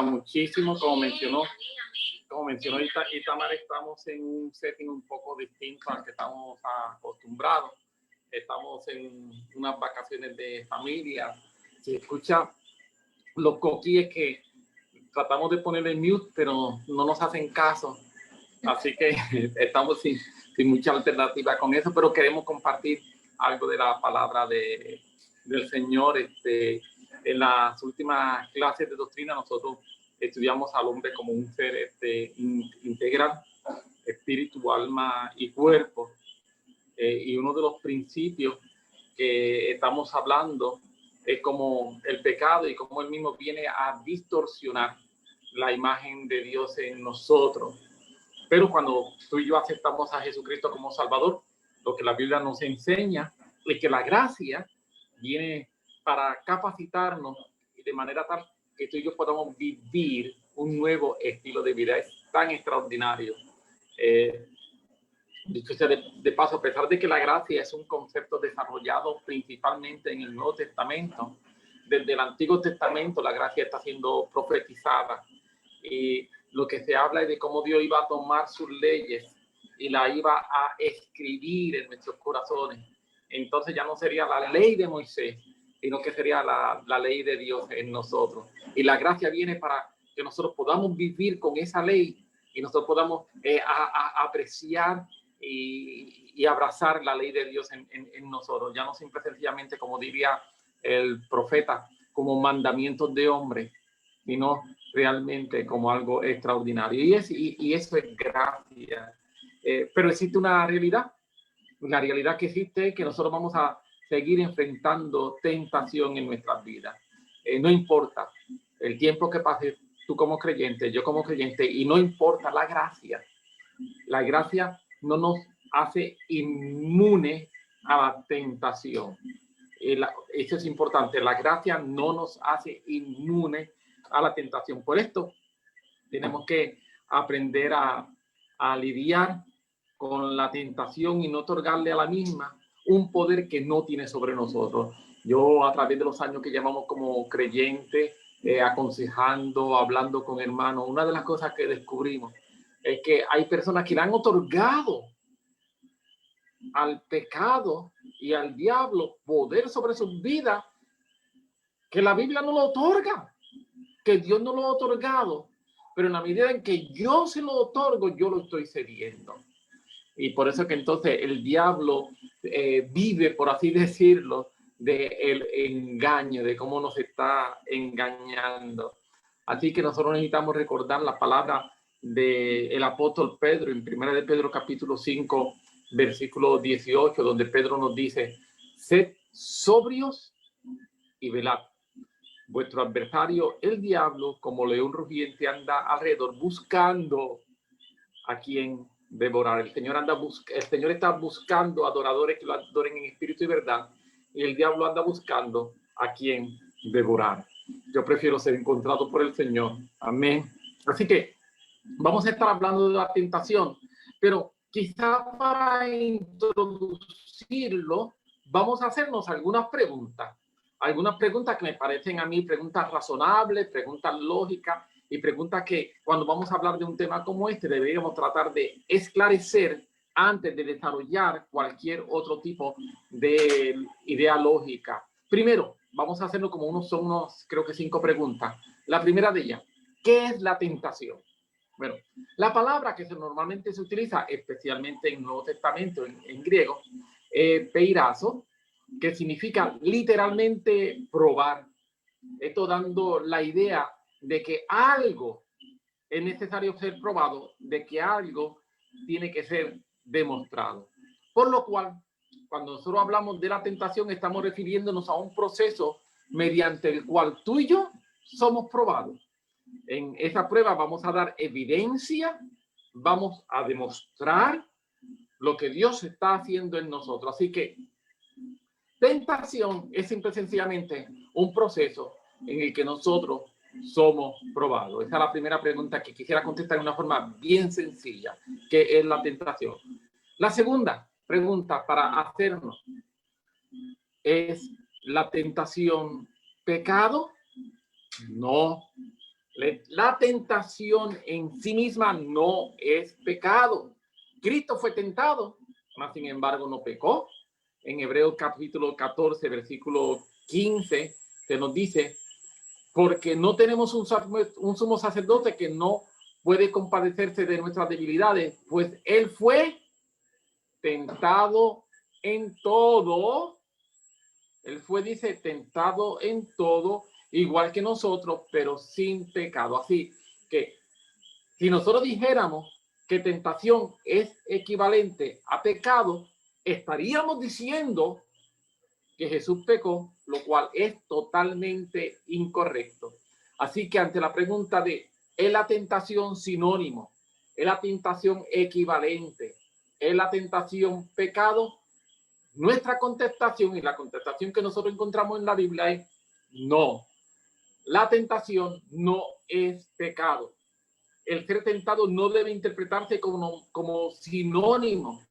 muchísimo, como mencionó Itamar, estamos en un setting un poco distinto al que estamos acostumbrados. Estamos en unas vacaciones de familia. Se escucha los coquíes que tratamos de ponerle mute, pero no nos hacen caso. Así que estamos sin mucha alternativa con eso, pero queremos compartir algo de la palabra del Señor. En las últimas clases de doctrina nosotros estudiamos al hombre como un ser integral, espíritu, alma y cuerpo. Y uno de los principios que estamos hablando es como el pecado y cómo él mismo viene a distorsionar la imagen de Dios en nosotros. Pero cuando tú y yo aceptamos a Jesucristo como Salvador, lo que la Biblia nos enseña es que la gracia viene para capacitarnos de manera tal que tú y yo podamos vivir un nuevo estilo de vida. Es tan extraordinario. Dicho sea de paso, a pesar de que la gracia es un concepto desarrollado principalmente en el Nuevo Testamento, desde el Antiguo Testamento la gracia está siendo profetizada. Y lo que se habla es de cómo Dios iba a tomar sus leyes y la iba a escribir en nuestros corazones. Entonces ya no sería la ley de Moisés, sino que sería la ley de Dios en nosotros. Y la gracia viene para que nosotros podamos vivir con esa ley y nosotros podamos apreciar y abrazar la ley de Dios en nosotros. Ya no simple sencillamente, como diría el profeta, como mandamientos de hombre, sino realmente como algo extraordinario. Y eso es gracia. Pero existe una realidad. La realidad que existe es que nosotros vamos a seguir enfrentando tentación en nuestras vidas. No importa el tiempo que pase, tú como creyente, yo como creyente, y no importa la gracia. La gracia no nos hace inmune a la tentación. Eso es importante. La gracia no nos hace inmune a la tentación. Por esto tenemos que aprender a lidiar con la tentación y no otorgarle a la misma un poder que no tiene sobre nosotros. Yo, a través de los años que llamamos como creyente, aconsejando, hablando con hermanos, una de las cosas que descubrimos es que hay personas que le han otorgado al pecado y al diablo poder sobre sus vidas que la Biblia no lo otorga, que Dios no lo ha otorgado, pero en la medida en que yo se lo otorgo, yo lo estoy cediendo. Y por eso que entonces el diablo vive, por así decirlo, del engaño, de cómo nos está engañando. Así que nosotros necesitamos recordar la palabra del apóstol Pedro en 1 de Pedro capítulo 5, versículo 18, donde Pedro nos dice: sed sobrios y velad. Vuestro adversario, el diablo, como león rugiente, anda alrededor buscando a quien devorar. El Señor está buscando adoradores que lo adoren en espíritu y verdad, y el diablo anda buscando a quien devorar. Yo prefiero ser encontrado por el Señor. Amén. Así que vamos a estar hablando de la tentación, pero quizá para introducirlo vamos a hacernos algunas preguntas que me parecen a mí preguntas razonables, preguntas lógicas y preguntas que cuando vamos a hablar de un tema como este deberíamos tratar de esclarecer antes de desarrollar cualquier otro tipo de idea lógica. Primero, vamos a hacerlo como creo que 5 preguntas. La primera de ellas: ¿qué es la tentación? Bueno, la palabra que normalmente se utiliza, especialmente en el Nuevo Testamento, en griego, peirazo, que significa literalmente probar. Esto dando la idea de que algo es necesario ser probado, de que algo tiene que ser demostrado. Por lo cual, cuando nosotros hablamos de la tentación, estamos refiriéndonos a un proceso mediante el cual tú y yo somos probados. En esa prueba vamos a dar evidencia, vamos a demostrar lo que Dios está haciendo en nosotros. Así que tentación es simple y sencillamente un proceso en el que nosotros somos probados. Esa es la primera pregunta que quisiera contestar de una forma bien sencilla. ¿Qué es la tentación? La segunda pregunta para hacernos es: ¿la tentación pecado? No. La tentación en sí misma no es pecado. Cristo fue tentado, mas sin embargo no pecó. En Hebreos capítulo 14, versículo 15, se nos dice, porque no tenemos un sumo sacerdote que no puede compadecerse de nuestras debilidades, pues él fue tentado en todo. Él fue, dice, tentado en todo, igual que nosotros, pero sin pecado. Así que si nosotros dijéramos que tentación es equivalente a pecado, estaríamos diciendo que Jesús pecó, lo cual es totalmente incorrecto. Así que ante la pregunta de ¿es la tentación sinónimo? ¿Es la tentación equivalente? ¿Es la tentación pecado? Nuestra contestación y la contestación que nosotros encontramos en la Biblia es no. La tentación no es pecado. El ser tentado no debe interpretarse como sinónimo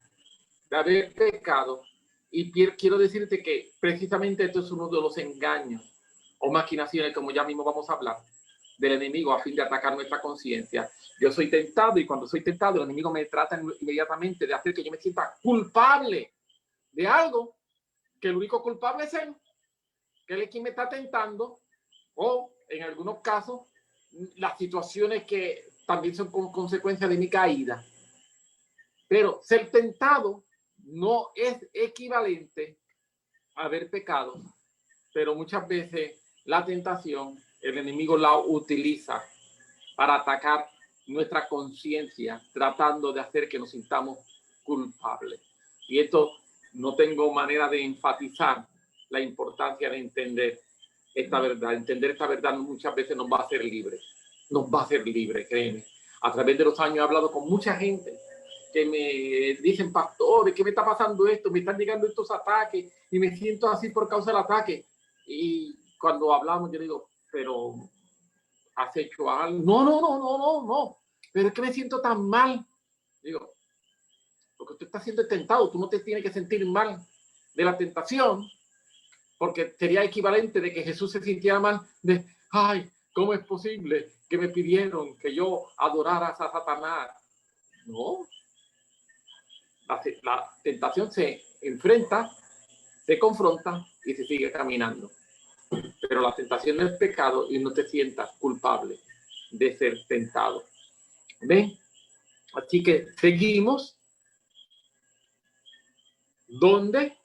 de haber pecado. Y quiero decirte que precisamente esto es uno de los engaños o maquinaciones, como ya mismo vamos a hablar, del enemigo a fin de atacar nuestra conciencia. Yo soy tentado y cuando soy tentado el enemigo me trata inmediatamente de hacer que yo me sienta culpable de algo, que el único culpable es él, que él es quien me está tentando, o en algunos casos las situaciones que también son consecuencia de mi caída. Pero ser tentado no es equivalente a haber pecado, pero muchas veces la tentación, el enemigo la utiliza para atacar nuestra conciencia, tratando de hacer que nos sintamos culpables. Y esto no tengo manera de enfatizar la importancia de entender esta verdad. Entender esta verdad muchas veces nos va a hacer libres. Nos va a hacer libres, créeme. A través de los años he hablado con mucha gente que me dicen, pastor, ¿qué me está pasando esto? Me están llegando estos ataques y me siento así por causa del ataque. Y cuando hablamos, yo digo, pero ¿has hecho algo? No. Pero es que me siento tan mal. Digo, porque tú estás siendo tentado, tú no te tienes que sentir mal de la tentación, porque sería equivalente de que Jesús se sintiera mal de, ay, ¿cómo es posible que me pidieron que yo adorara a Satanás? No. La tentación se enfrenta, se confronta y se sigue caminando. Pero la tentación no es pecado y no te sientas culpable de ser tentado. ¿Ven? Así que seguimos. ¿Dónde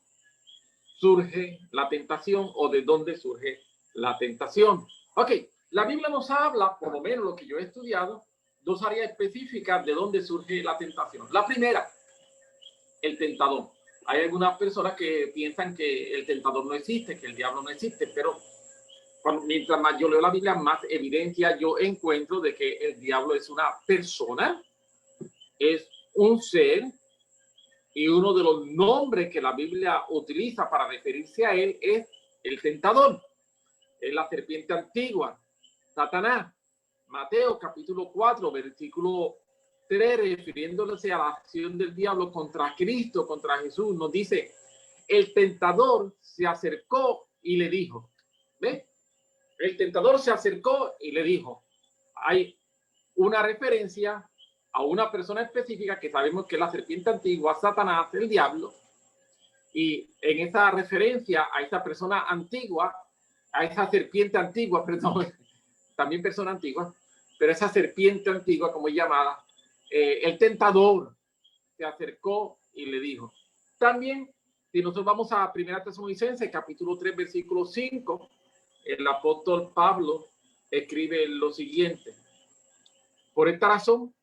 surge la tentación o de dónde surge la tentación? Ok, la Biblia nos habla, por lo menos lo que yo he estudiado, dos áreas específicas de dónde surge la tentación. La primera, el tentador. Hay algunas personas que piensan que el tentador no existe, que el diablo no existe, pero mientras más yo leo la Biblia, más evidencia yo encuentro de que el diablo es una persona, es un ser, y uno de los nombres que la Biblia utiliza para referirse a él es el tentador, es la serpiente antigua, Satanás. Mateo capítulo 4, versículo 3, refiriéndose a la acción del diablo contra Cristo, contra Jesús, nos dice, el tentador se acercó y le dijo, ¿ves? El tentador se acercó y le dijo, hay una referencia a una persona específica que sabemos que es la serpiente antigua, Satanás, el diablo, y en esa referencia a esa persona antigua, a esa serpiente antigua, perdón, también persona antigua, pero esa serpiente antigua, como es llamada, el tentador se acercó y le dijo. También, si nosotros vamos a 1 Tesalonicenses, capítulo 3, versículo 5, el apóstol Pablo escribe lo siguiente. Por esta razón,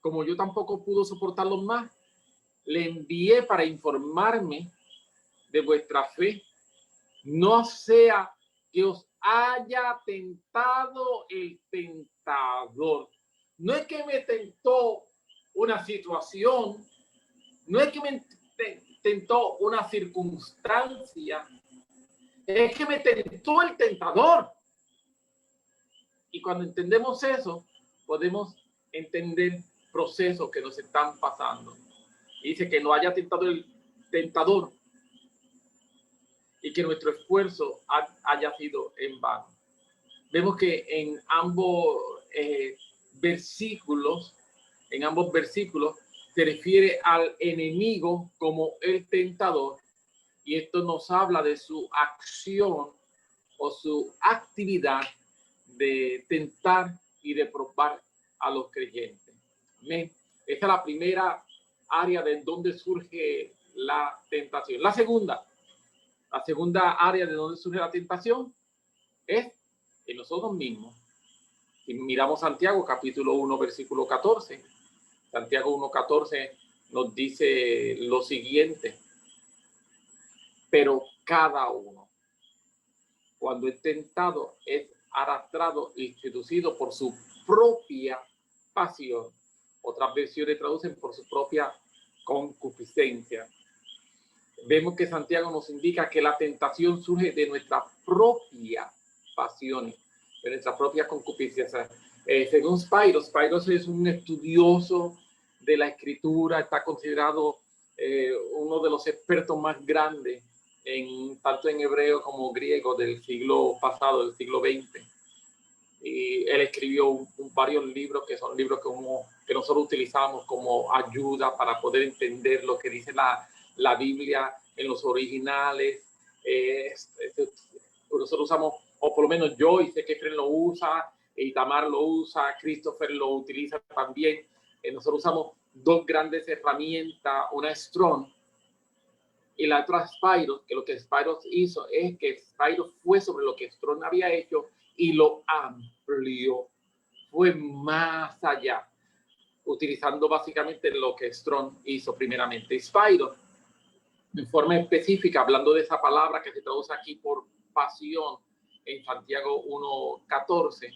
como yo tampoco pude soportarlo más, le envié para informarme de vuestra fe. No sea que os haya tentado el tentador. No es que me tentó una situación, no es que me tentó una circunstancia, es que me tentó el tentador. Y cuando entendemos eso, podemos entender procesos que nos están pasando. Y dice que no haya tentado el tentador y que nuestro esfuerzo haya sido en vano. vemos que en ambos versículos se refiere al enemigo como el tentador, y esto nos habla de su acción o su actividad de tentar y de probar a los creyentes. Amén. Esta es la primera área de donde surge la tentación. La segunda área de donde surge la tentación es en nosotros mismos. Si miramos Santiago capítulo 1 versículo 14, Santiago 1:14 nos dice lo siguiente: pero cada uno, cuando es tentado, es arrastrado y seducido por su propia pasión. Otras versiones traducen por su propia concupiscencia. Vemos que Santiago nos indica que la tentación surge de nuestra propia pasión, de nuestra propia concupiscencia. Según Spyros es un estudioso de la escritura, está considerado uno de los expertos más grandes tanto en hebreo como griego del siglo pasado, del siglo XX. Y él escribió varios libros que son libros que nosotros utilizamos como ayuda para poder entender lo que dice la Biblia en los originales. Nosotros usamos, o por lo menos yo, y sé que Fred lo usa, y Tamar lo usa, Christopher lo utiliza también. Nosotros usamos dos grandes herramientas, una Strong y la otra Spyros, que lo que Spyros hizo es que Spyros fue sobre lo que Strong había hecho y lo amplió, fue más allá, utilizando básicamente lo que Strong hizo primeramente. Spyros, en forma específica, hablando de esa palabra que se traduce aquí por pasión en Santiago 1:14,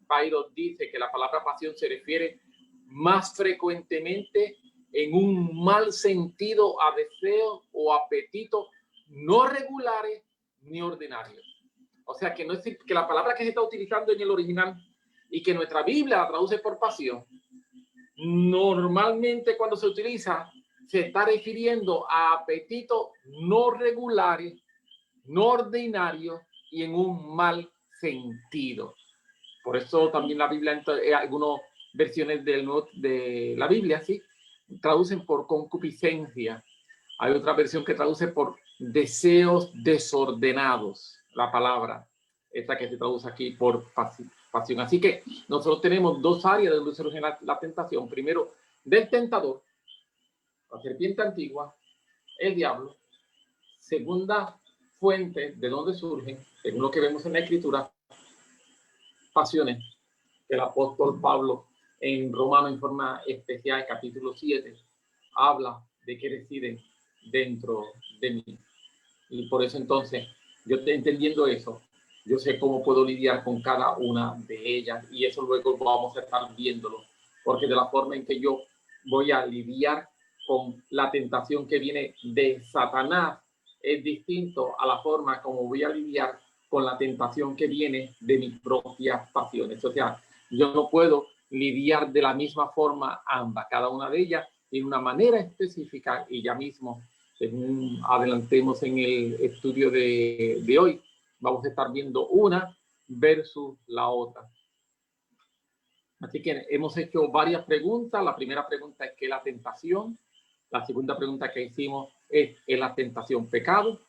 Spyros dice que la palabra pasión se refiere más frecuentemente en un mal sentido a deseos o apetitos no regulares ni ordinarios. O sea, que no es que la palabra que se está utilizando en el original y que nuestra Biblia la traduce por pasión, normalmente cuando se utiliza se está refiriendo a apetitos no regulares, no ordinarios y en un mal sentido. Por eso también la Biblia, algunas versiones de la Biblia, sí, traducen por concupiscencia. Hay otra versión que traduce por deseos desordenados, la palabra, esta que se traduce aquí por pasión. Así que nosotros tenemos dos áreas donde surge la tentación. Primero, del tentador, la serpiente antigua, el diablo. Segunda fuente de donde surgen, según lo que vemos en la Escritura, pasiones. El apóstol Pablo en Romano, en forma especial, capítulo 7, habla de que residen dentro de mí. Y por eso entonces, yo entendiendo eso, yo sé cómo puedo lidiar con cada una de ellas, y eso luego vamos a estar viéndolo, porque de la forma en que yo voy a lidiar con la tentación que viene de Satanás es distinto a la forma como voy a lidiar con la tentación que viene de mis propias pasiones. O sea, yo no puedo lidiar de la misma forma ambas, cada una de ellas en una manera específica, y ya mismo, según adelantemos en el estudio de hoy, vamos a estar viendo una versus la otra. Así que hemos hecho varias preguntas. La primera pregunta es ¿qué es la tentación? La segunda pregunta que hicimos ¿es la tentación pecado?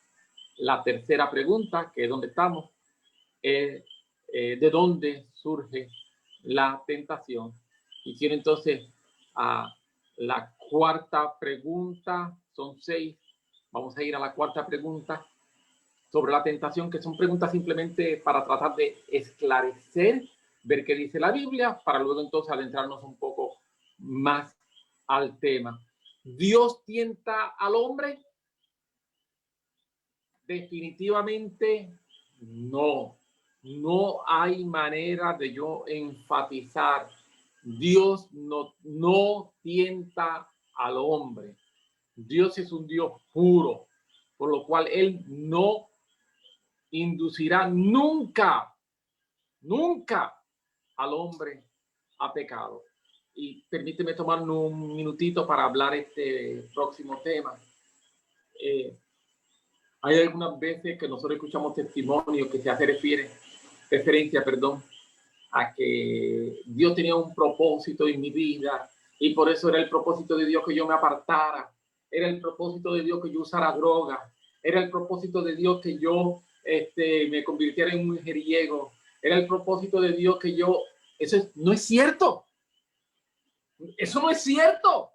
La tercera pregunta, que es dónde estamos, es de dónde surge la tentación. Hicieron entonces la cuarta pregunta, son 6. Vamos a ir a la cuarta pregunta sobre la tentación, que son preguntas simplemente para tratar de esclarecer, ver qué dice la Biblia, para luego entonces adentrarnos un poco más al tema. ¿Dios tienta al hombre? Definitivamente no. No hay manera de yo enfatizar. Dios no tienta al hombre. Dios es un Dios puro, por lo cual Él no inducirá nunca al hombre a pecado. Y permíteme tomar un minutito para hablar este próximo tema. Hay algunas veces que nosotros escuchamos testimonios que se refiere referencia, perdón, a que Dios tenía un propósito en mi vida y por eso era el propósito de Dios que yo me apartara, era el propósito de Dios que yo usara droga, era el propósito de Dios que yo me convirtiera en un mujeriego, era el propósito de Dios que yo... No es cierto. Eso no es cierto.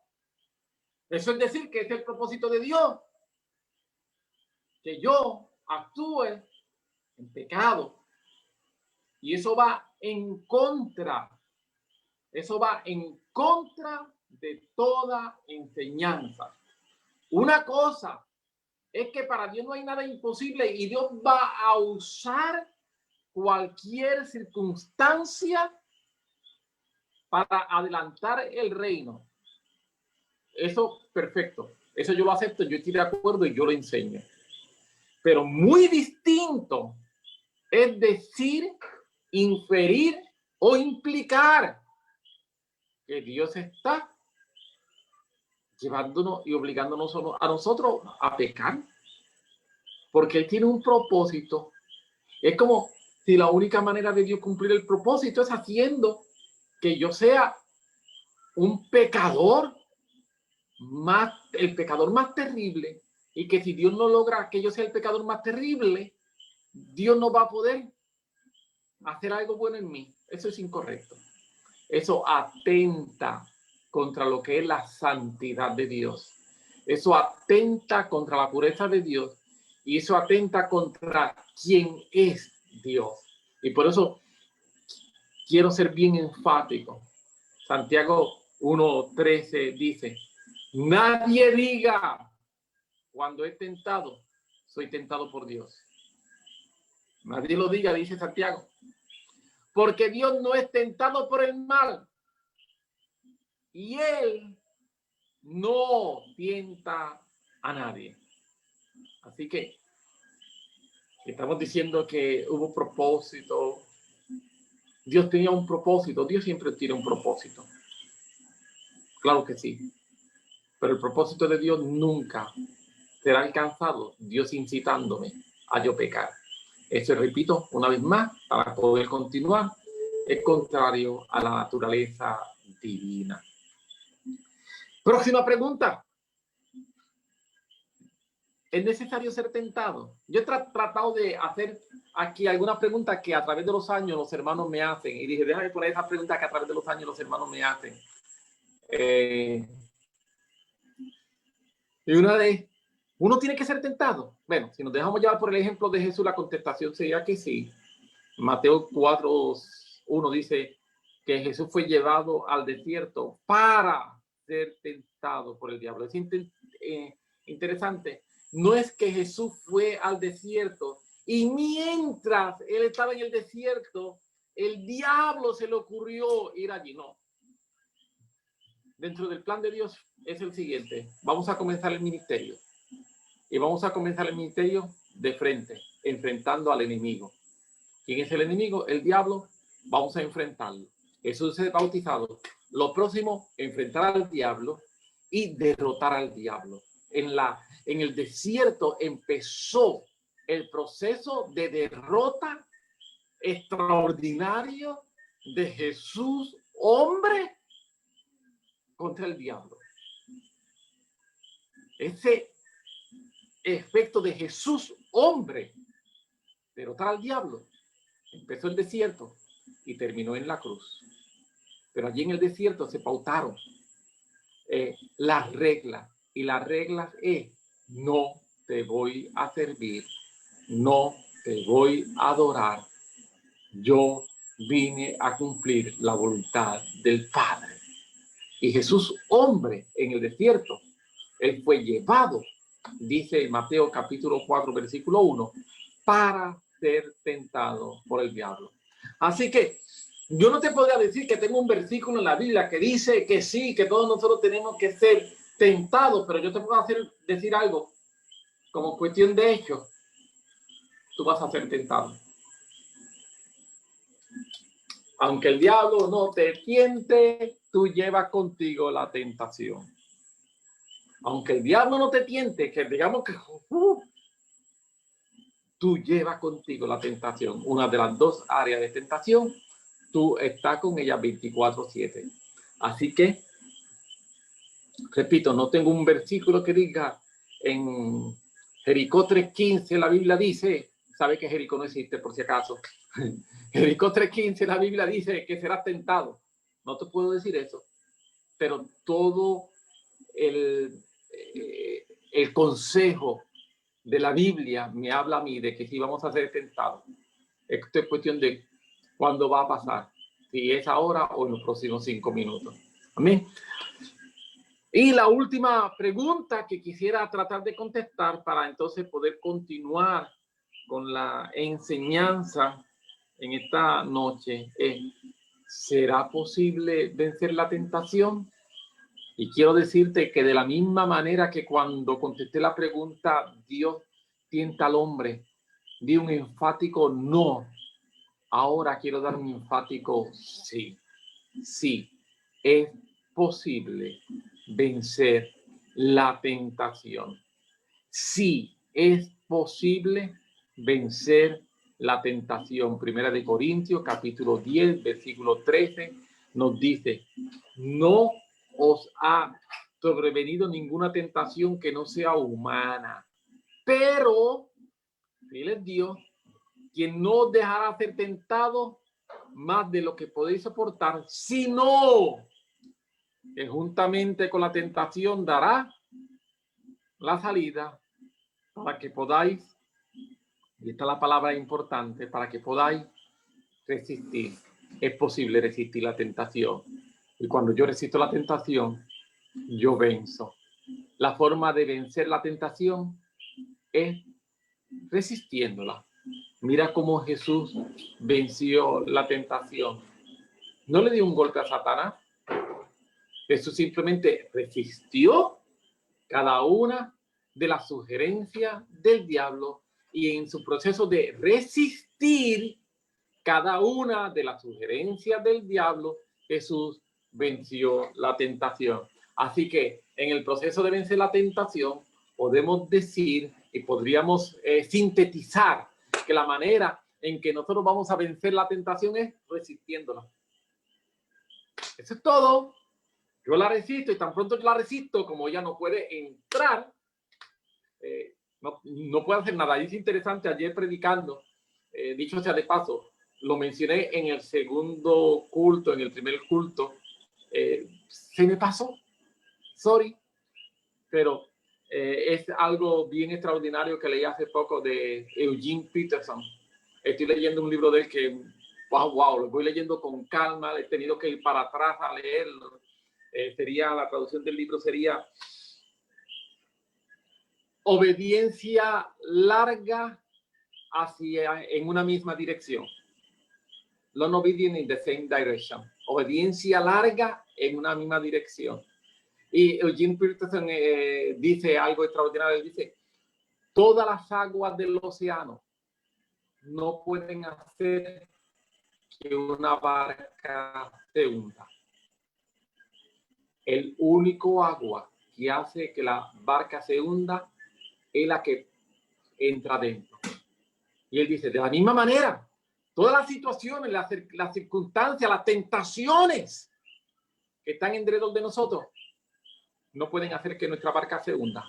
Eso es decir que es el propósito de Dios, que yo actúe en pecado. Y eso va en contra. Eso va en contra de toda enseñanza. Una cosa es que para Dios no hay nada imposible y Dios va a usar cualquier circunstancia para adelantar el reino. Eso, perfecto. Eso yo lo acepto, yo estoy de acuerdo y yo lo enseño. Pero muy distinto es decir, inferir o implicar que Dios está llevándonos y obligándonos a nosotros a pecar. Porque Él tiene un propósito. Es como si la única manera de Dios cumplir el propósito es haciendo que yo sea un pecador el pecador más terrible, y que si Dios no logra que yo sea el pecador más terrible, Dios no va a poder hacer algo bueno en mí. Eso es incorrecto. Eso atenta contra lo que es la santidad de Dios. Eso atenta contra la pureza de Dios y eso atenta contra quién es Dios. Y por eso quiero ser bien enfático. Santiago 1:13 dice: nadie diga cuando es tentado, soy tentado por Dios. Nadie lo diga, dice Santiago. Porque Dios no es tentado por el mal. Y Él no tienta a nadie. Así que estamos diciendo que hubo propósito. Dios tenía un propósito. Dios siempre tiene un propósito. Claro que sí. Pero el propósito de Dios nunca será alcanzado Dios incitándome a yo pecar. Eso, repito una vez más, para poder continuar, es contrario a la naturaleza divina. Próxima pregunta. ¿Es necesario ser tentado? Yo he tratado de hacer aquí algunas preguntas que a través de los años los hermanos me hacen. Y dije, déjame poner esas preguntas que a través de los años los hermanos me hacen. Y una de, ¿uno tiene que ser tentado? Bueno, si nos dejamos llevar por el ejemplo de Jesús, la contestación sería que sí. Mateo 4:1 dice que Jesús fue llevado al desierto para ser tentado por el diablo. Es interesante. No es que Jesús fue al desierto y mientras él estaba en el desierto, el diablo se le ocurrió ir allí. No. Dentro del plan de Dios es el siguiente. Vamos a comenzar el ministerio. Y vamos a comenzar el ministerio de frente, enfrentando al enemigo. ¿Quién es el enemigo? El diablo. Vamos a enfrentarlo. Jesús es bautizado. Lo próximo, enfrentar al diablo y derrotar al diablo. En el desierto empezó el proceso de derrota extraordinario de Jesús, hombre, contra el diablo. Ese efecto de Jesús, hombre, derrotar al diablo, empezó el desierto y terminó en la cruz. Pero allí en el desierto se pautaron las reglas. Y las reglas es: no te voy a servir, no te voy a adorar. Yo vine a cumplir la voluntad del Padre. Y Jesús, hombre, en el desierto, él fue llevado, dice Mateo capítulo 4, versículo 1, para ser tentado por el diablo. Así que yo no te podría decir que tengo un versículo en la Biblia que dice que sí, que todos nosotros tenemos que ser tentados, pero yo te puedo decir algo, como cuestión de hecho, tú vas a ser tentado. Aunque el diablo no te tiente, tú llevas contigo la tentación. Aunque el diablo no te tiente, que digamos que tú llevas contigo la tentación. Una de las dos áreas de tentación, tú estás con ella 24/7. Así que, repito, no tengo un versículo que diga en Jericó 3:15, la Biblia dice, sabe que Jericó no existe por si acaso. Jericó 3:15, la Biblia dice que serás tentado. No te puedo decir eso, pero todo el consejo de la Biblia me habla a mí de que si vamos a ser tentados. Esto es cuestión de cuándo va a pasar, si es ahora o en los próximos 5 minutos. Amén. Y la última pregunta que quisiera tratar de contestar para entonces poder continuar con la enseñanza en esta noche es: ¿será posible vencer la tentación? Y quiero decirte que de la misma manera que cuando contesté la pregunta, Dios tienta al hombre, di un enfático no. Ahora quiero dar un enfático sí. Sí, es posible vencer la tentación. Sí, es posible vencer la tentación. Primera de Corintios, capítulo 10, versículo 13, nos dice: no os ha sobrevenido ninguna tentación que no sea humana, pero, fiel es Dios, quien no os dejará ser tentado más de lo que podéis soportar, sino que juntamente con la tentación dará la salida para que podáis, y esta es la palabra importante, para que podáis resistir. Es posible resistir la tentación. Y cuando yo resisto la tentación, yo venzo. La forma de vencer la tentación es resistiéndola. Mira cómo Jesús venció la tentación. No le dio un golpe a Satanás. Jesús simplemente resistió cada una de las sugerencias del diablo, y en su proceso de resistir cada una de las sugerencias del diablo, Jesús venció la tentación. Así que en el proceso de vencer la tentación, podemos decir y podríamos sintetizar que la manera en que nosotros vamos a vencer la tentación es resistiéndola. Eso es todo. Yo la resisto, y tan pronto yo la resisto, como ella no puede entrar, no puede hacer nada. Y es interesante, ayer predicando, dicho sea de paso, lo mencioné en el segundo culto, en el primer culto, se me pasó, sorry, pero es algo bien extraordinario que leí hace poco de Eugene Peterson. Estoy leyendo un libro de él que, wow, lo voy leyendo con calma, he tenido que ir para atrás a leerlo. La traducción del libro sería obediencia larga en una misma dirección. Long obedience in the same direction. Obediencia larga en una misma dirección. Y Eugene Peterson dice algo extraordinario. Dice: todas las aguas del océano no pueden hacer que una barca se hunda. El único agua que hace que la barca se hunda es la que entra dentro. Y él dice: de la misma manera, todas las situaciones, las circunstancias, las tentaciones que están alrededor de nosotros no pueden hacer que nuestra barca se hunda.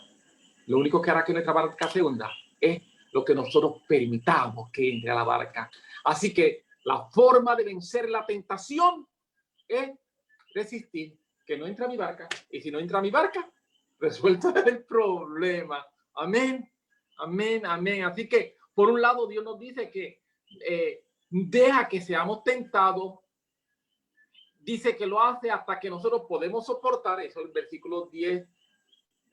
Lo único que hará que nuestra barca se hunda es lo que nosotros permitamos que entre a la barca. Así que la forma de vencer la tentación es resistir que no entre a mi barca. Y si no entra a mi barca, resuelto el problema. Amén, amén, amén. Así que, por un lado, Dios nos dice que deja que seamos tentados. Dice que lo hace hasta que nosotros podemos soportar. Eso es el versículo 10,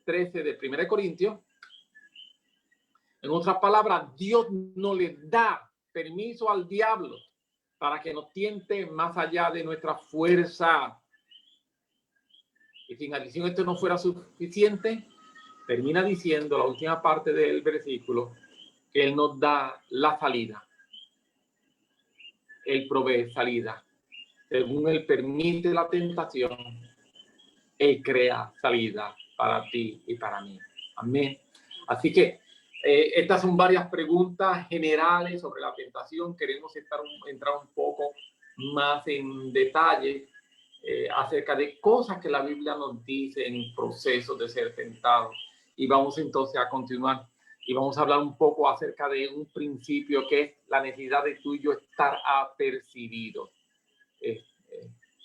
13 de 1 Corintios. En otras palabras, Dios no le da permiso al diablo para que nos tiente más allá de nuestra fuerza. Y si en adición esto no fuera suficiente, termina diciendo la última parte del versículo que Él nos da la salida. Él provee salida. Según Él permite la tentación, Él crea salida para ti y para mí. Amén. Así que Estas son varias preguntas generales sobre la tentación. Queremos entrar un poco más en detalle acerca de cosas que la Biblia nos dice en procesos de ser tentados. Y vamos entonces a continuar y vamos a hablar un poco acerca de un principio que es la necesidad de tú y yo estar apercibidos.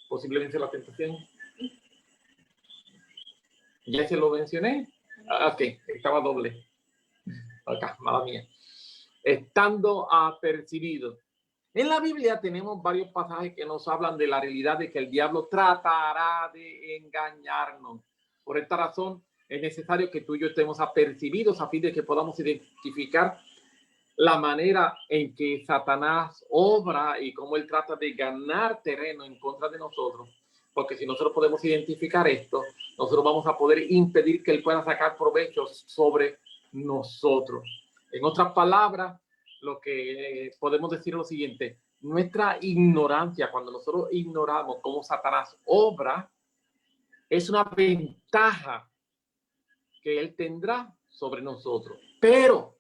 Posiblemente la tentación. Ya se lo mencioné. Ok, estaba doble. Acá, mala mía. Estando apercibidos. En la Biblia tenemos varios pasajes que nos hablan de la realidad de que el diablo tratará de engañarnos. Por esta razón es necesario que tú y yo estemos apercibidos a fin de que podamos identificar la manera en que Satanás obra y cómo él trata de ganar terreno en contra de nosotros. Porque si nosotros podemos identificar esto, nosotros vamos a poder impedir que él pueda sacar provechos sobre nosotros. En otras palabras, lo que podemos decir es lo siguiente: nuestra ignorancia, cuando nosotros ignoramos cómo Satanás obra, es una ventaja que él tendrá sobre nosotros. Pero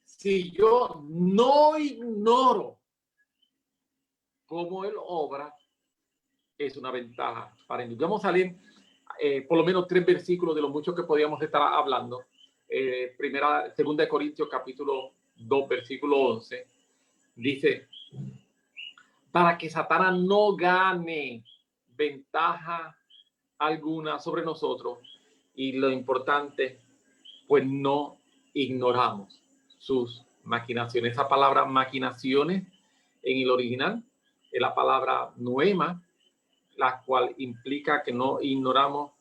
si yo no ignoro cómo él obra, es una ventaja para mí. Vamos a leer por lo menos 3 versículos de los muchos que podíamos estar hablando. Segunda de Corintios capítulo 2, versículo 11. Dice: para que Satanás no gane ventaja alguna sobre nosotros, y lo importante, pues no ignoramos sus maquinaciones. Esa palabra maquinaciones en el original es la palabra noema, la cual implica que no ignoramos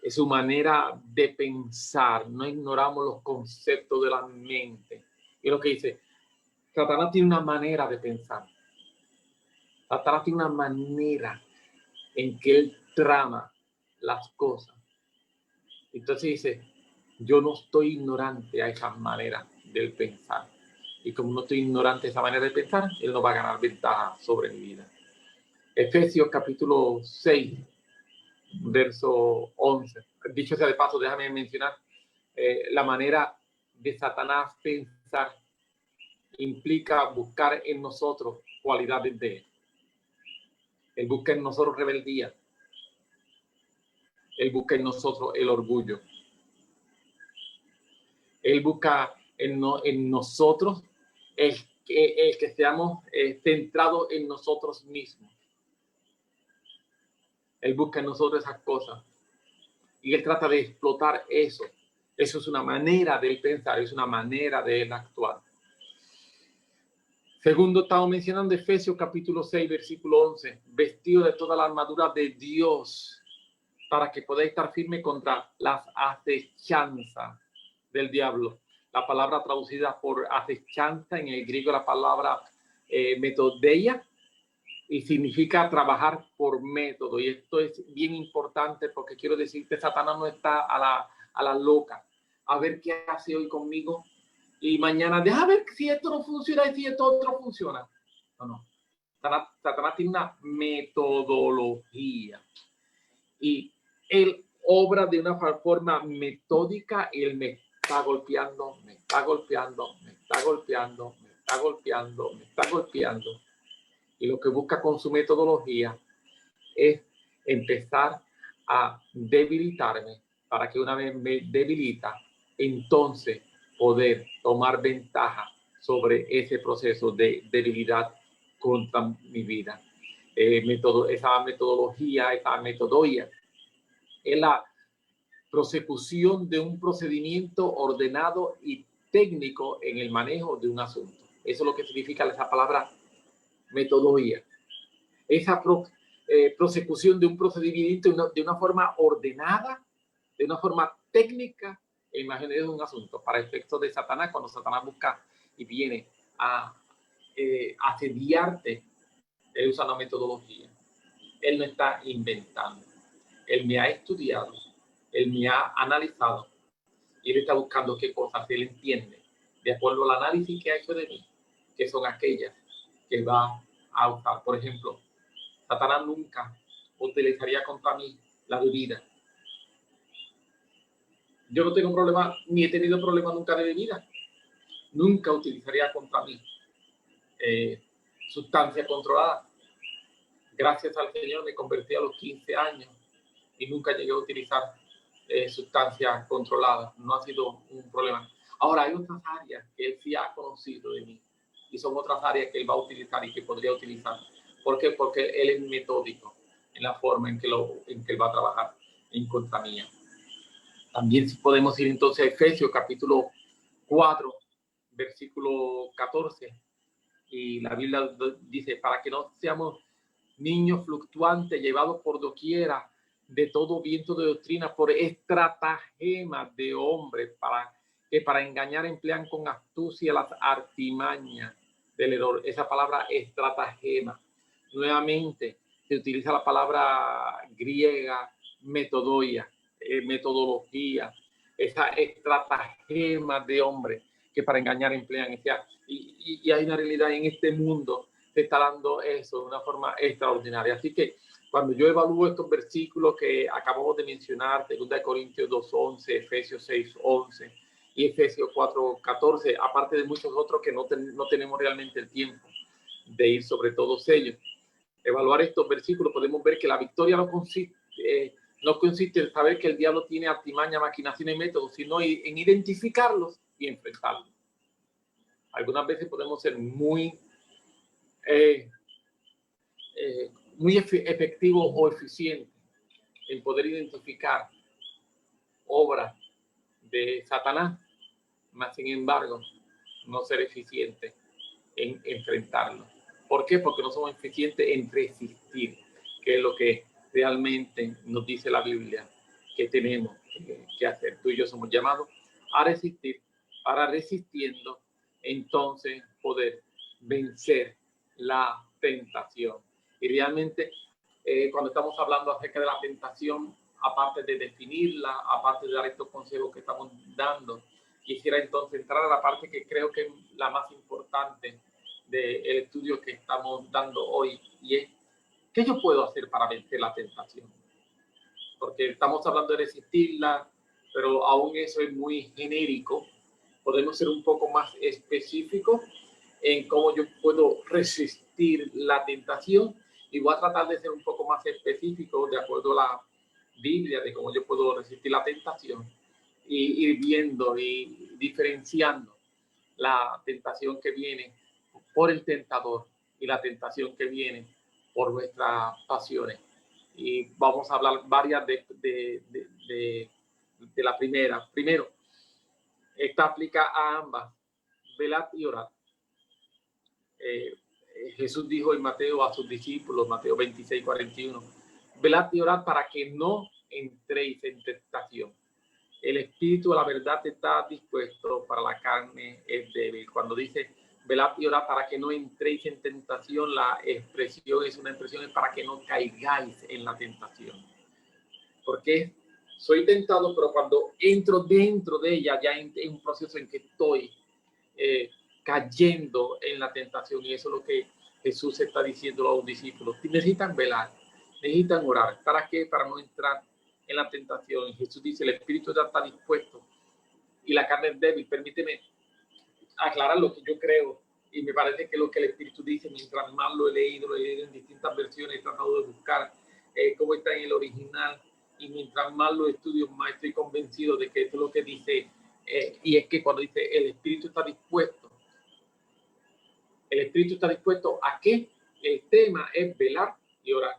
su manera de pensar, no ignoramos los conceptos de la mente. Y lo que dice, Satanás tiene una manera de pensar. Satanás tiene una manera en que él trama las cosas. Entonces dice, yo no estoy ignorante a esa manera de pensar. Y como no estoy ignorante a esa manera de pensar, él no va a ganar ventaja sobre mi vida. Efesios capítulo 6, verso 11. Dicho sea de paso, déjame mencionar la manera de Satanás pensar implica buscar en nosotros cualidades de él. Él busca en nosotros rebeldía. Él busca en nosotros el orgullo. Él busca en nosotros el que seamos centrados en nosotros mismos. Él busca en nosotros esas cosas. Y él trata de explotar eso. Eso es una manera de él pensar, es una manera de él actuar. Segundo, estamos mencionando Efesios capítulo 6, versículo 11. Vestido de toda la armadura de Dios, para que podáis estar firme contra las acechanzas del diablo. La palabra traducida por acechanza en el griego, la palabra metodeia, y significa trabajar por método. Y esto es bien importante porque quiero decirte, Satanás no está a la loca. A ver qué hace hoy conmigo y mañana, deja ver si esto no funciona y si esto otro funciona. No. Satanás tiene una metodología y él obra de una forma metódica y él me está golpeando, me está golpeando, me está golpeando, me está golpeando, me está golpeando. Y lo que busca con su metodología es empezar a debilitarme para que una vez me debilita, entonces poder tomar ventaja sobre ese proceso de debilidad contra mi vida. Esa metodología, esa metodoia, es la prosecución de un procedimiento ordenado y técnico en el manejo de un asunto. Eso es lo que significa esa palabra metodología. Esa prosecución de un procedimiento de una forma ordenada, de una forma técnica en manejo de un asunto. Para efectos de Satanás, cuando Satanás busca y viene a asediarte, él usa una metodología. Él no está inventando. Él me ha estudiado, él me ha analizado y él está buscando qué cosas él entiende de acuerdo al análisis que ha hecho de mí, que son aquellas que va a usar. Por ejemplo, Satanás nunca utilizaría contra mí la bebida. Yo no tengo problema, ni he tenido problema nunca de mi vida. Nunca utilizaría contra mí sustancia controlada. Gracias al Señor me convertí a los 15 años y nunca llegué a utilizar sustancias controladas. No ha sido un problema. Ahora, hay otras áreas que Él sí ha conocido de mí y son otras áreas que Él va a utilizar y que podría utilizar. ¿Por qué? Porque Él es metódico en la forma en que Él va a trabajar en contra mía. También podemos ir entonces a Efesios capítulo 4, versículo 14. Y la Biblia dice, para que no seamos niños fluctuantes, llevados por doquiera de todo viento de doctrina, por estratagemas de hombres, que para engañar emplean con astucia las artimañas del error. Esa palabra estratagema. Nuevamente se utiliza la palabra griega metodoia, metodología, esa estratagema de hombres que para engañar emplean. Y hay una realidad en este mundo se está dando eso de una forma extraordinaria. Así que cuando yo evalúo estos versículos que acabamos de mencionar, 2 Corintios 2:11, Efesios 6:11 y Efesios 4:14, aparte de muchos otros que no tenemos realmente el tiempo de ir sobre todos ellos, evaluar estos versículos, podemos ver que la victoria no consiste en saber que el diablo tiene artimaña, maquinación y métodos, sino en identificarlos y enfrentarlos. Algunas veces podemos ser muy efectivos o eficientes en poder identificar obras de Satanás, mas sin embargo no ser eficientes en enfrentarlo. ¿Por qué? Porque no somos eficientes en resistir, que es lo que realmente nos dice la Biblia que tenemos que hacer. Tú y yo somos llamados a resistir, para resistiendo entonces poder vencer la tentación. Y realmente cuando estamos hablando acerca de la tentación, aparte de definirla, aparte de dar estos consejos que estamos dando, quisiera entonces entrar a la parte que creo que es la más importante del estudio que estamos dando hoy, y es ¿qué yo puedo hacer para vencer la tentación? Porque estamos hablando de resistirla, pero aún eso es muy genérico. Podemos ser un poco más específicos en cómo yo puedo resistir la tentación, y voy a tratar de ser un poco más específico de acuerdo a la Biblia de cómo yo puedo resistir la tentación y ir viendo y diferenciando la tentación que viene por el tentador y la tentación que viene por nuestras pasiones. Y vamos a hablar varias de la primera. Primero, esta aplica a ambas, velad y orad. Jesús dijo en Mateo a sus discípulos, Mateo 26:41, velad y orad para que no entréis en tentación. El espíritu de la verdad está dispuesto, para la carne es débil. Cuando dice velad y orad para que no entréis en tentación, la expresión es una expresión para que no caigáis en la tentación. Porque soy tentado, pero cuando entro dentro de ella, ya en un proceso en que estoy cayendo en la tentación. Y eso es lo que Jesús está diciendo a los discípulos. Necesitan velar, necesitan orar. ¿Para qué? Para no entrar en la tentación. Y Jesús dice, el espíritu ya está dispuesto y la carne es débil. Permíteme aclarar lo que yo creo, y me parece que lo que el espíritu dice, mientras más lo he leído en distintas versiones, he tratado de buscar cómo está en el original, y mientras más lo estudio, más estoy convencido de que esto es lo que dice, y es que cuando dice el espíritu está dispuesto, el espíritu está dispuesto a qué? El tema es velar y orar.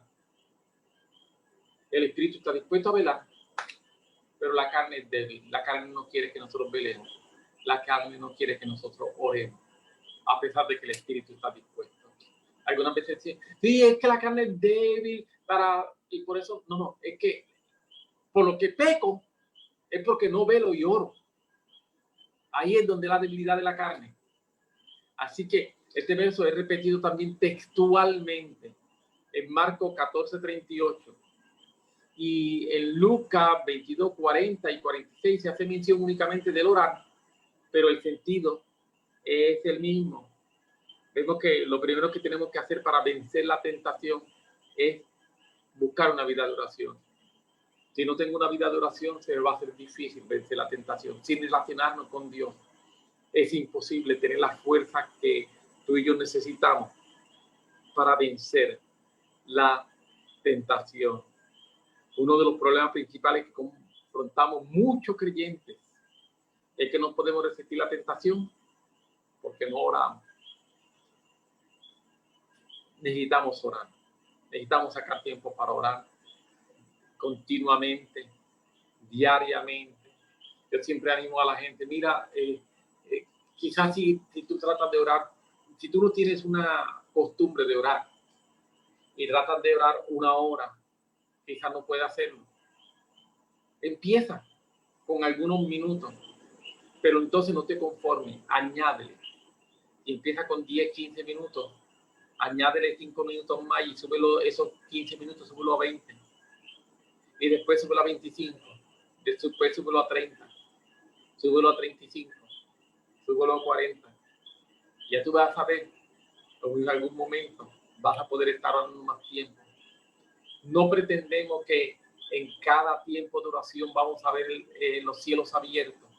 El espíritu está dispuesto a velar, pero la carne es débil. La carne no quiere que nosotros velemos. La carne no quiere que nosotros oremos, a pesar de que el espíritu está dispuesto. Algunas veces sí, es que la carne es débil y por eso, no, es que por lo que peco es porque no velo y oro. Ahí es donde la debilidad de la carne. Así que este verso es repetido también textualmente en Marcos 14:38. Y en Lucas 22:40 y 46 se hace mención únicamente del orar, pero el sentido es el mismo. Vemos que lo primero que tenemos que hacer para vencer la tentación es buscar una vida de oración. Si no tengo una vida de oración, se me va a hacer difícil vencer la tentación. Sin relacionarnos con Dios, es imposible tener la fuerza que tú y yo necesitamos para vencer la tentación. Uno de los problemas principales que confrontamos muchos creyentes es que no podemos resistir la tentación porque no oramos. Necesitamos orar. Necesitamos sacar tiempo para orar continuamente, diariamente. Yo siempre animo a la gente, mira, quizás si tú tratas de orar, si tú no tienes una costumbre de orar y tratas de orar 1 hora, quizás no puedas hacerlo. Empieza con algunos minutos, pero entonces no te conformes, añádele. Y empieza con 10, 15 minutos, añádele 5 minutos más y súbelo esos 15 minutos, súbelo a 20. Y después súbelo a 25, después súbelo a 30, súbelo a 35, súbelo a 40. Ya tú vas a saber, o en algún momento vas a poder estar orando más tiempo. No pretendemos que en cada tiempo de oración vamos a ver los cielos abiertos.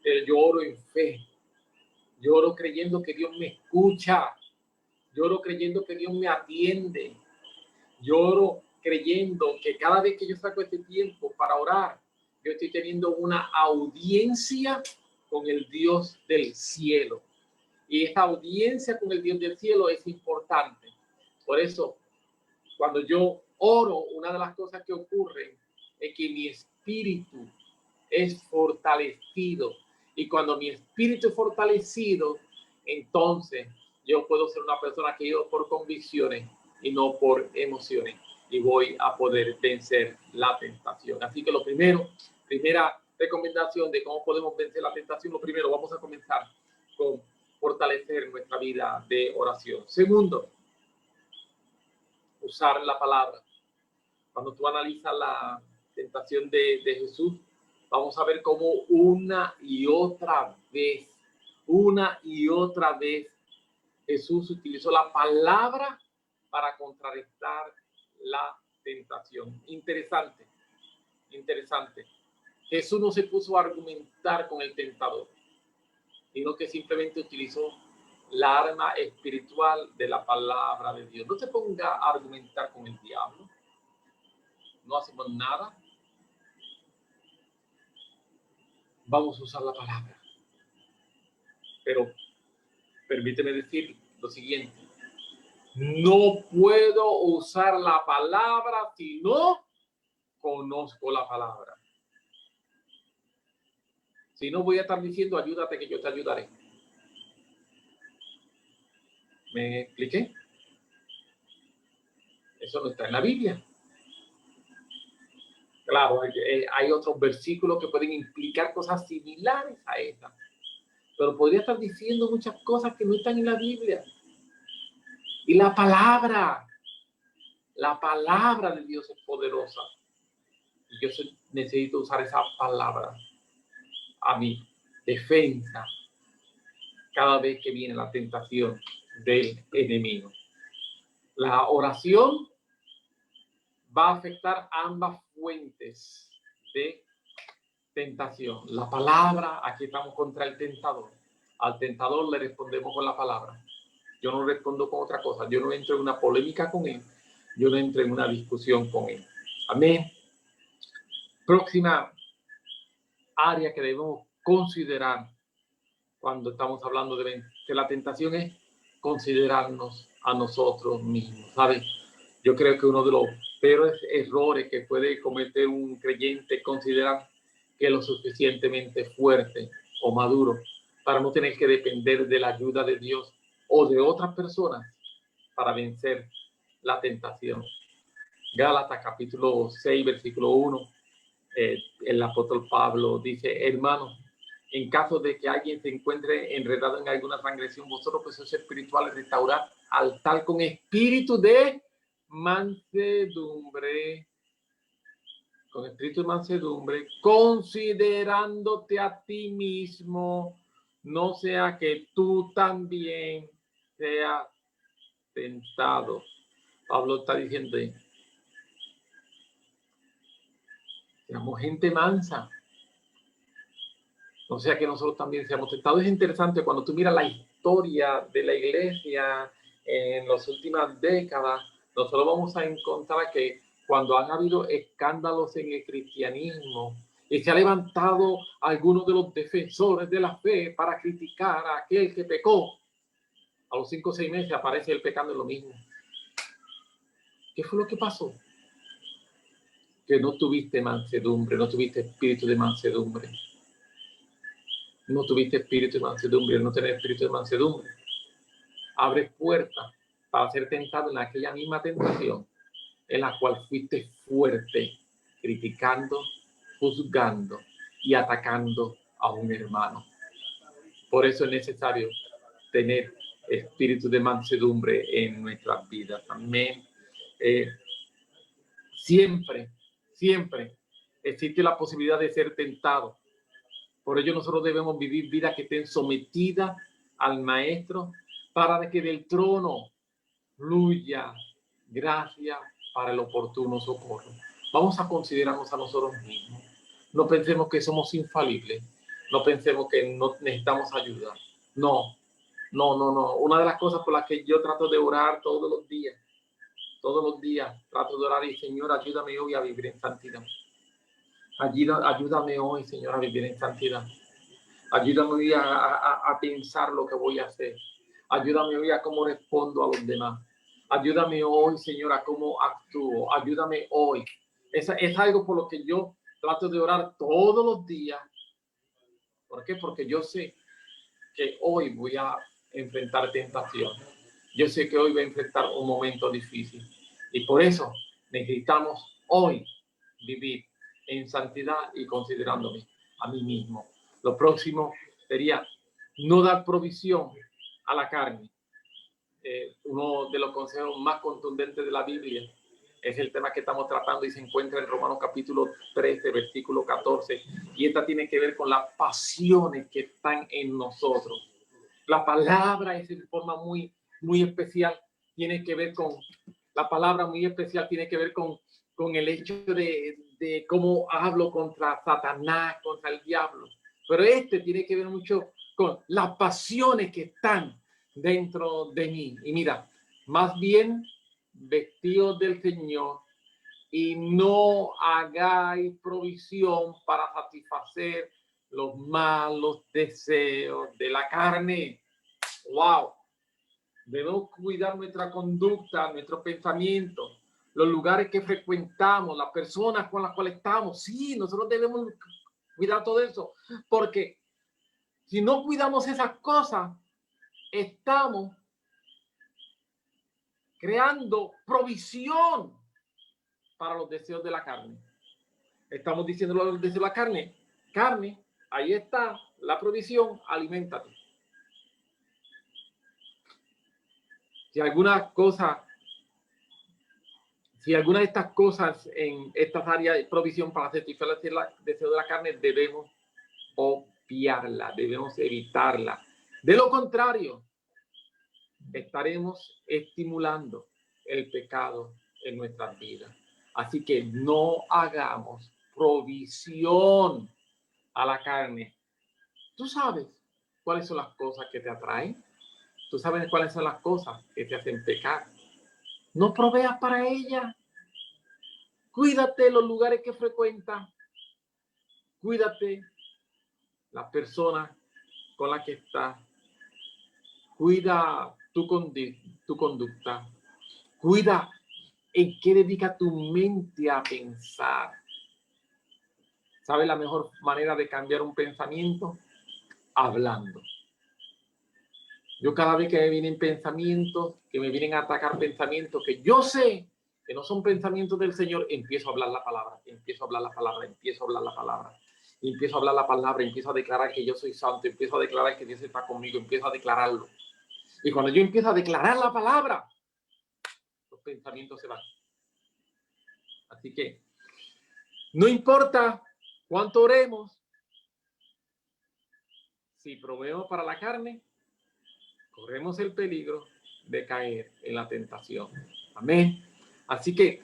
Pero yo oro en fe. Yo oro creyendo que Dios me escucha. Yo oro creyendo que Dios me atiende. Yo oro creyendo que cada vez que yo saco este tiempo para orar, yo estoy teniendo una audiencia con el Dios del cielo. Y esta audiencia con el Dios del cielo es importante. Por eso, cuando yo oro, una de las cosas que ocurre es que mi espíritu es fortalecido. Y cuando mi espíritu es fortalecido, entonces yo puedo ser una persona que yo por convicciones y no por emociones. Y voy a poder vencer la tentación. Así que primera recomendación de cómo podemos vencer la tentación. Lo primero, vamos a comenzar con fortalecer nuestra vida de oración. Segundo, usar la palabra. Cuando tú analizas la tentación de Jesús, vamos a ver cómo una y otra vez, Jesús utilizó la palabra para contrarrestar la tentación. Interesante. Jesús no se puso a argumentar con el tentador, sino que simplemente utilizó la arma espiritual de la palabra de Dios. No se ponga a argumentar con el diablo. No hacemos nada. Vamos a usar la palabra. Pero permíteme decir lo siguiente. No puedo usar la palabra si no conozco la palabra. Si no, voy a estar diciendo, ayúdate que yo te ayudaré. ¿Me expliqué? Eso no está en la Biblia. Claro, hay otros versículos que pueden implicar cosas similares a esta. Pero podría estar diciendo muchas cosas que no están en la Biblia. Y la palabra de Dios es poderosa. Y yo necesito usar esa palabra a mi defensa cada vez que viene la tentación del enemigo. La oración va a afectar ambas fuentes de tentación. La palabra, aquí estamos contra el tentador. Al tentador le respondemos con la palabra. Yo no respondo con otra cosa. Yo no entro en una polémica con él. Yo no entro en una discusión con él. Amén. Próxima área que debemos considerar cuando estamos hablando de la tentación es considerarnos a nosotros mismos. ¿Sabes? Yo creo que uno de los peores errores que puede cometer un creyente es considerar que es lo suficientemente fuerte o maduro para no tener que depender de la ayuda de Dios o de otras personas para vencer la tentación. Gálatas capítulo 6, versículo 1, el apóstol Pablo dice, hermanos, en caso de que alguien se encuentre enredado en alguna transgresión, vosotros pues sois espirituales, restaurad al tal con espíritu de mansedumbre, considerándote a ti mismo, no sea que tú también seas tentado. Pablo está diciendo, Seamos gente mansa. O sea que nosotros también seamos tentados. Es interesante cuando tú miras la historia de la iglesia en las últimas décadas, nosotros vamos a encontrar que cuando han habido escándalos en el cristianismo y se ha levantado algunos de los defensores de la fe para criticar a aquel que pecó, a los 5 o 6 meses aparece el pecando en lo mismo. ¿Qué fue lo que pasó? Que no tuviste mansedumbre, no tuviste espíritu de mansedumbre. No tuviste espíritu de mansedumbre. No tener espíritu de mansedumbre abre puertas para ser tentado en aquella misma tentación en la cual fuiste fuerte, criticando, juzgando y atacando a un hermano. Por eso es necesario tener espíritu de mansedumbre en nuestras vidas. Amén. Siempre existe la posibilidad de ser tentado. Por ello nosotros debemos vivir vidas que estén sometidas al Maestro para que del trono fluya gracia para el oportuno socorro. Vamos a considerarnos a nosotros mismos. No pensemos que somos infalibles. No pensemos que no necesitamos ayuda. No. Una de las cosas por las que yo trato de orar todos los días trato de orar y Señor, ayúdame hoy a vivir en santidad. Ayúdame hoy, Señor, a vivir en santidad. Ayúdame hoy a pensar lo que voy a hacer. Ayúdame hoy a cómo respondo a los demás. Ayúdame hoy, Señor, a cómo actúo. Ayúdame hoy. Es algo por lo que yo trato de orar todos los días. ¿Por qué? Porque yo sé que hoy voy a enfrentar tentación. Yo sé que hoy voy a enfrentar un momento difícil. Y por eso necesitamos hoy vivir en santidad y considerándome a mí mismo. Lo próximo sería no dar provisión a la carne. Uno de los consejos más contundentes de la Biblia es el tema que estamos tratando y se encuentra en Romanos capítulo 13, versículo 14. Y esta tiene que ver con las pasiones que están en nosotros. La palabra es en forma muy especial, tiene que ver con, la palabra muy especial tiene que ver con el hecho de cómo hablo contra Satanás, contra el diablo. Pero tiene que ver mucho con las pasiones que están dentro de mí. Y mira, más bien vestidos del Señor y no hagáis provisión para satisfacer los malos deseos de la carne. ¡Wow! Debemos cuidar nuestra conducta, nuestro pensamiento, los lugares que frecuentamos, las personas con las cuales estamos. Sí, nosotros debemos cuidar todo eso, porque si no cuidamos esas cosas, estamos creando provisión para los deseos de la carne. Estamos diciendo los deseos de la carne. Carne, ahí está la provisión, aliméntate. Si alguna de estas cosas en estas áreas de provisión para satisfacer el deseo de la carne, debemos obviarla, debemos evitarla. De lo contrario, estaremos estimulando el pecado en nuestras vidas. Así que no hagamos provisión a la carne. ¿Tú sabes cuáles son las cosas que te atraen? ¿Tú sabes cuáles son las cosas que te hacen pecar? No proveas para ella. Cuídate los lugares que frecuentas. Cuídate las personas con las que estás. Cuida tu conducta. Cuida en qué dedica tu mente a pensar. ¿Sabes la mejor manera de cambiar un pensamiento? Hablando. Yo cada vez que me vienen pensamientos, que me vienen a atacar pensamientos que yo sé que no son pensamientos del Señor, empiezo a hablar la palabra, empiezo a hablar la palabra, empiezo a hablar la palabra, empiezo a hablar la palabra, empiezo a declarar que yo soy santo, empiezo a declarar que Dios está conmigo, empiezo a declararlo. Y cuando yo empiezo a declarar la palabra, los pensamientos se van. Así que no importa cuánto oremos, si proveemos para la carne, corremos el peligro de caer en la tentación. Amén. Así que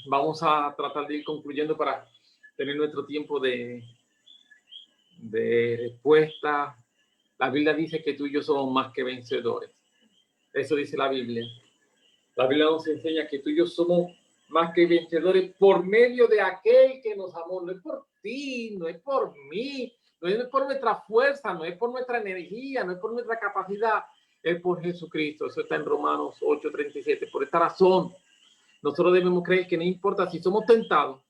Vamos a tratar de ir concluyendo para tener nuestro tiempo de respuesta. La Biblia dice que tú y yo somos más que vencedores. Eso dice la Biblia. La Biblia nos enseña que tú y yo somos más que vencedores por medio de aquel que nos amó. No es por ti, no es por mí, no es por nuestra fuerza, no es por nuestra energía, no es por nuestra capacidad, es por Jesucristo. Eso está en Romanos 8:37. Por esta razón, nosotros debemos creer que no importa si somos tentados,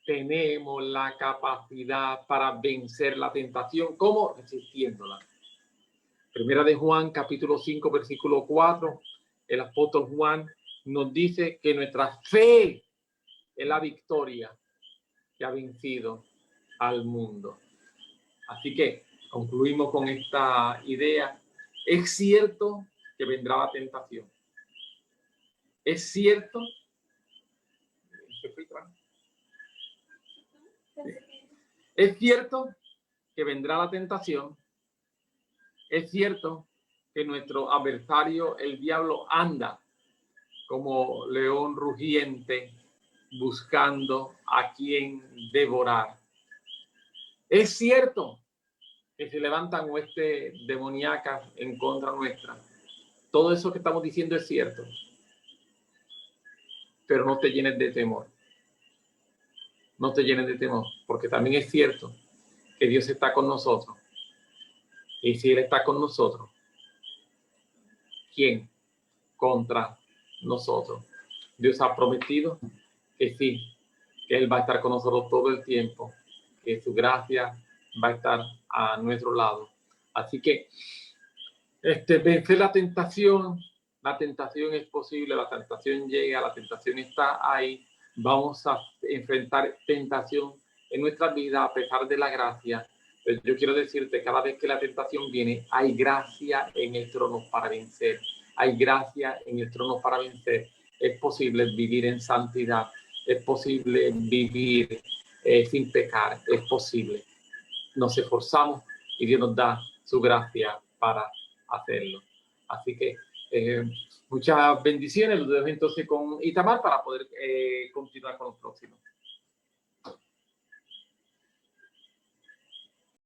tenemos la capacidad para vencer la tentación. ¿Cómo? Resistiéndola. Primera de Juan, capítulo 5, versículo 4. El apóstol Juan nos dice que nuestra fe es la victoria que ha vencido al mundo. Así que concluimos con esta idea. Es cierto que vendrá la tentación. Es cierto. Es cierto que vendrá la tentación. Es cierto que nuestro adversario, el diablo, anda como león rugiente buscando a quien devorar. Es cierto que se levantan huestes demoníacas en contra nuestra. Todo eso que estamos diciendo es cierto. Pero no te llenes de temor. No te llenes de temor, porque también es cierto que Dios está con nosotros. Y si Él está con nosotros, ¿quién contra nosotros? Dios ha prometido que sí, que Él va a estar con nosotros todo el tiempo, que su gracia va a estar a nuestro lado. Así que vencer la tentación es posible, la tentación llega, la tentación está ahí. Vamos a enfrentar tentación en nuestra vida a pesar de la gracia. Pero yo quiero decirte, cada vez que la tentación viene, hay gracia en el trono para vencer. Hay gracia en el trono para vencer. Es posible vivir en santidad. Es posible vivir sin pecar. Es posible. Nos esforzamos y Dios nos da su gracia para hacerlo. Así que muchas bendiciones. Los dejo entonces con Itamar para poder continuar con los próximos.